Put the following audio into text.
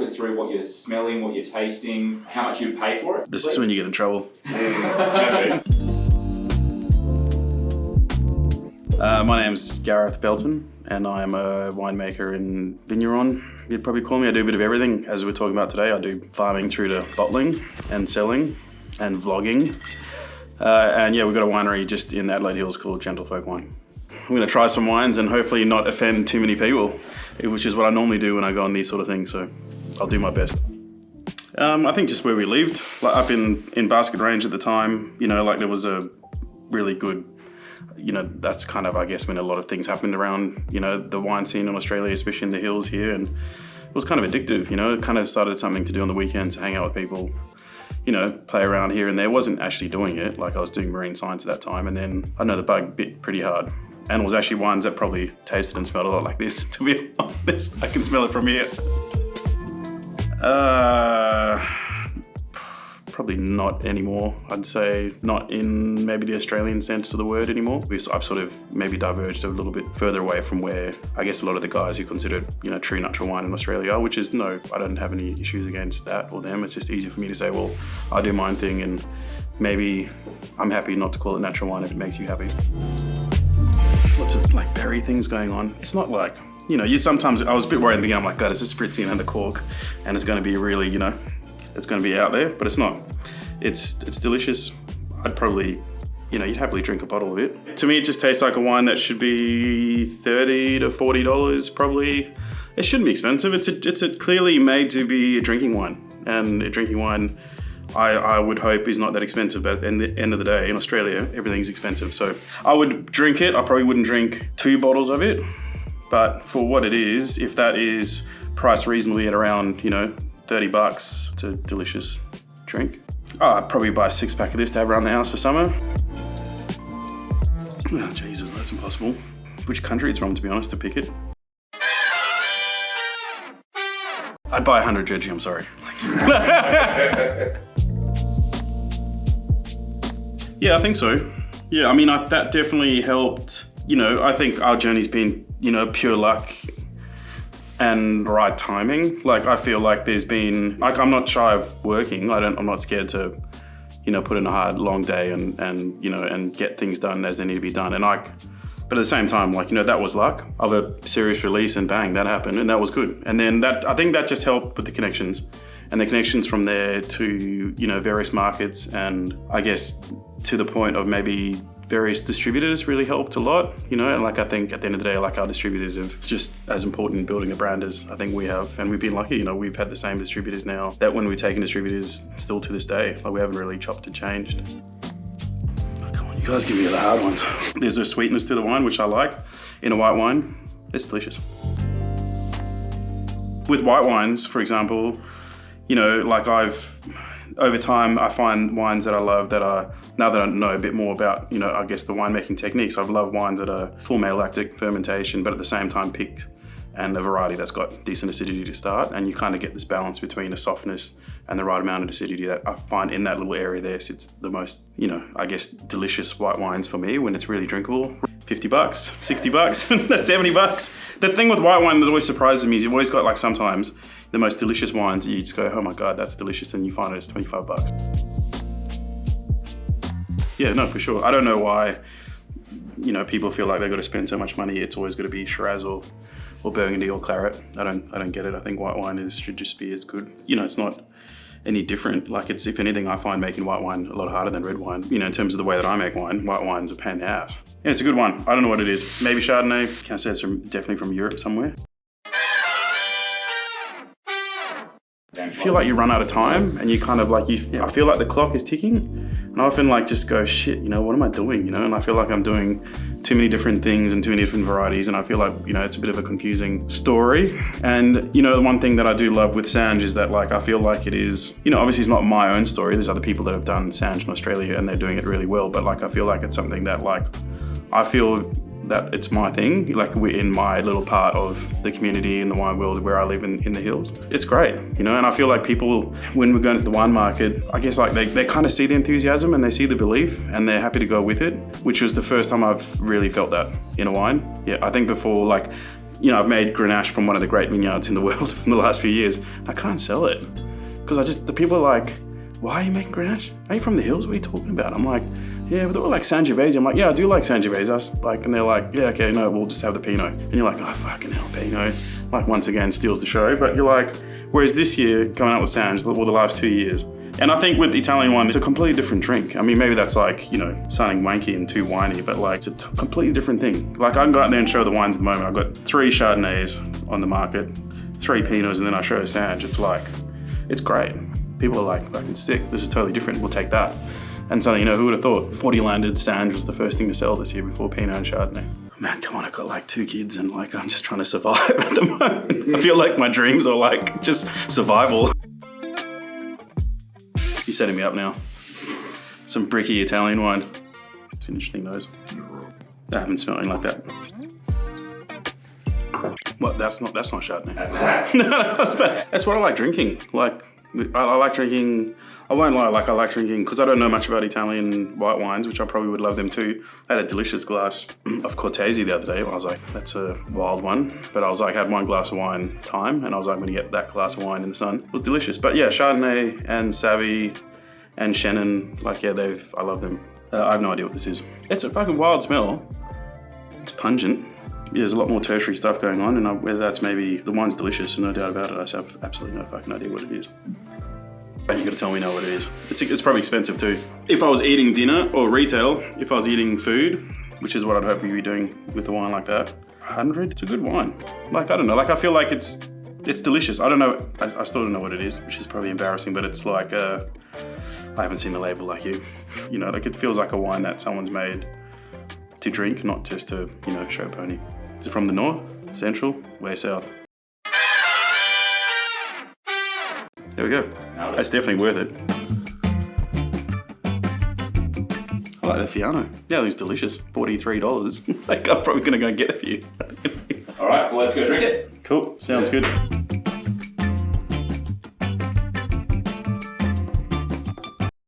walk us through what you're smelling, what you're tasting, how much you'd pay for it? This is when you get in trouble. My name's Gareth Belton, and I'm a winemaker in Vineyard. You'd probably call me. I do a bit of everything. As we're talking about today, I do farming through to bottling and selling and vlogging. And yeah, we've got a winery just in the Adelaide Hills called Gentlefolk Wine. I'm going to try some wines and hopefully not offend too many people, which is what I normally do when I go on these sort of things, so I'll do my best. I think just where we lived, like up in Basket Range at the time, you know, like there was a really good, you know, that's kind of, I guess, when a lot of things happened around, you know, the wine scene in Australia, especially in the hills here, and it was kind of addictive, you know, it kind of started something to do on the weekends, hang out with people, you know, play around here and there. Wasn't actually doing it, like I was doing marine science at that time, and then I know the bug bit pretty hard. And it was actually wines that probably tasted and smelled a lot like this, to be honest. I can smell it from here. Probably not anymore. I'd say not in maybe the Australian sense of the word anymore. I've sort of maybe diverged a little bit further away from where I guess a lot of the guys who consider, you know, true natural wine in Australia are, which is no, I don't have any issues against that or them. It's just easier for me to say, well, I do my own thing and maybe I'm happy not to call it natural wine if it makes you happy. Lots of like berry things going on. It's not like, you know, sometimes I was a bit worried in the beginning. I'm like, God, it's a spritzing under cork and it's going to be really, you know, it's going to be out there, but it's not. It's delicious. I'd probably, you know, you'd happily drink a bottle of it. To me, it just tastes like a wine that should be $30 to $40 probably. It shouldn't be expensive. It's a clearly made to be a drinking wine, and a drinking wine, I would hope is not that expensive, but at the end of the day, in Australia, everything's expensive. So I would drink it. I probably wouldn't drink 2 bottles of it, but for what it is, if that is priced reasonably at around, you know, $30, it's a delicious drink. I'd probably buy a 6-pack of this to have around the house for summer. Oh, Jesus, that's impossible. Which country it's from, to be honest, to pick it. I'd buy 100 Dredgy, I'm sorry. Yeah, I think so. Yeah, I mean, that definitely helped. You know, I think our journey's been, you know, pure luck and right timing. Like, I feel like there's been, like, I'm not shy of working. I'm not scared to, you know, put in a hard, long day and you know, and get things done as they need to be done. And but at the same time, like, you know, that was luck of a serious release and bang, that happened and that was good. And then I think that just helped with the connections and the connections from there to, you know, various markets, and I guess to the point of maybe various distributors really helped a lot, you know, and like I think at the end of the day, like our distributors have just as important in building a brand as I think we have, and we've been lucky, you know, we've had the same distributors now that when we've taken distributors still to this day, like we haven't really chopped and changed. Oh, come on, you guys give me the hard ones. There's a sweetness to the wine, which I like in a white wine. It's delicious. With white wines, for example, you know, like over time, I find wines that I love that are, now that I know a bit more about, you know, I guess the winemaking techniques, I've loved wines that are full malolactic fermentation, but at the same time picked, and a variety that's got decent acidity to start. And you kind of get this balance between a softness and the right amount of acidity that I find in that little area there sits the most, you know, I guess delicious white wines for me when it's really drinkable. $50, $60, $70. The thing with white wine that always surprises me is you've always got, like, sometimes the most delicious wines, you just go, oh my God, that's delicious, and you find it's $25. Yeah, no, for sure. I don't know why, you know, people feel like they've got to spend so much money. It's always got to be Shiraz or Burgundy or Claret. I don't get it. I think white wine should just be as good. You know, it's not any different. Like, it's, if anything, I find making white wine a lot harder than red wine. You know, in terms of the way that I make wine, white wine's a pain in the ass. Yeah, it's a good one. I don't know what it is. Maybe Chardonnay. Can I say it's definitely from Europe somewhere? You feel like you run out of time, and you kind of like, I feel like the clock is ticking, and I often like just go, shit, you know, what am I doing? You know, and I feel like I'm doing too many different things and too many different varieties, and I feel like, you know, it's a bit of a confusing story. And, you know, the one thing that I do love with Sanj is that, like, I feel like it is, you know, obviously it's not my own story. There's other people that have done Sanj in Australia and they're doing it really well, but like, I feel like it's something that, like, I feel that it's my thing, like we're in my little part of the community in the wine world where I live in the hills. It's great, you know, and I feel like people, when we're going to the wine market, I guess like they kind of see the enthusiasm and they see the belief and they're happy to go with it, which was the first time I've really felt that in a wine. Yeah, I think before, like, you know, I've made Grenache from one of the great vineyards in the world in the last few years. I can't sell it because the people are like, why are you making Grenache? Are you from the hills? What are you talking about? I'm like, yeah, but they were like Sangiovese. I'm like, yeah, I do like Sangiovese. And they're like, yeah, okay, no, we'll just have the Pinot. And you're like, oh, fucking hell, Pinot. Like, once again, steals the show. But you're like, whereas this year, coming out with Sange, well, the last 2 years. And I think with Italian wine, it's a completely different drink. I mean, maybe that's like, you know, sounding wanky and too whiny, but like, it's a completely different thing. Like, I can go out there and show the wines at the moment. I've got 3 Chardonnays on the market, 3 Pinots, and then I show Sange. It's like, it's great. People are like, fucking sick. This is totally different. We'll take that. And so, you know, who would have thought 40 landed Sange was the first thing to sell this year before Pinot and Chardonnay. Man, come on, I've got like 2 kids and like, I'm just trying to survive at the moment. I feel like my dreams are like just survival. You're setting me up now. Some bricky Italian wine. It's an interesting nose. I haven't smelled anything like that. What? That's not Chardonnay. That's what I like drinking. Like, I like drinking, I won't lie, like I like drinking, because I don't know much about Italian white wines, which I probably would love them too. I had a delicious glass of Cortese the other day. I was like, that's a wild one. But I was like, I had 1 glass of wine time, and I was like, I'm gonna get that glass of wine in the sun. It was delicious. But yeah, Chardonnay and Savvy and Chenin, like yeah, I love them. I have no idea what this is. It's a fucking wild smell. It's pungent. There's a lot more tertiary stuff going on, and whether that's maybe, the wine's delicious, no doubt about it. I just have absolutely no fucking idea what it is. But you gotta tell me now what it is. It's probably expensive too. If I was eating dinner or retail, if I was eating food, which is what I'd hope you'd be doing with a wine like that, 100, it's a good wine. Like, I don't know, like I feel like it's delicious. I don't know, I still don't know what it is, which is probably embarrassing, but it's like, I haven't seen the label like you. You know, like it feels like a wine that someone's made to drink, not just to, you know, show pony. Is it from the north, central, way south? There we go. That's definitely worth it. I like the Fiano. Yeah, it looks delicious. $43. Like, I'm probably gonna go get a few. All right, well, let's go drink it. Cool, sounds good.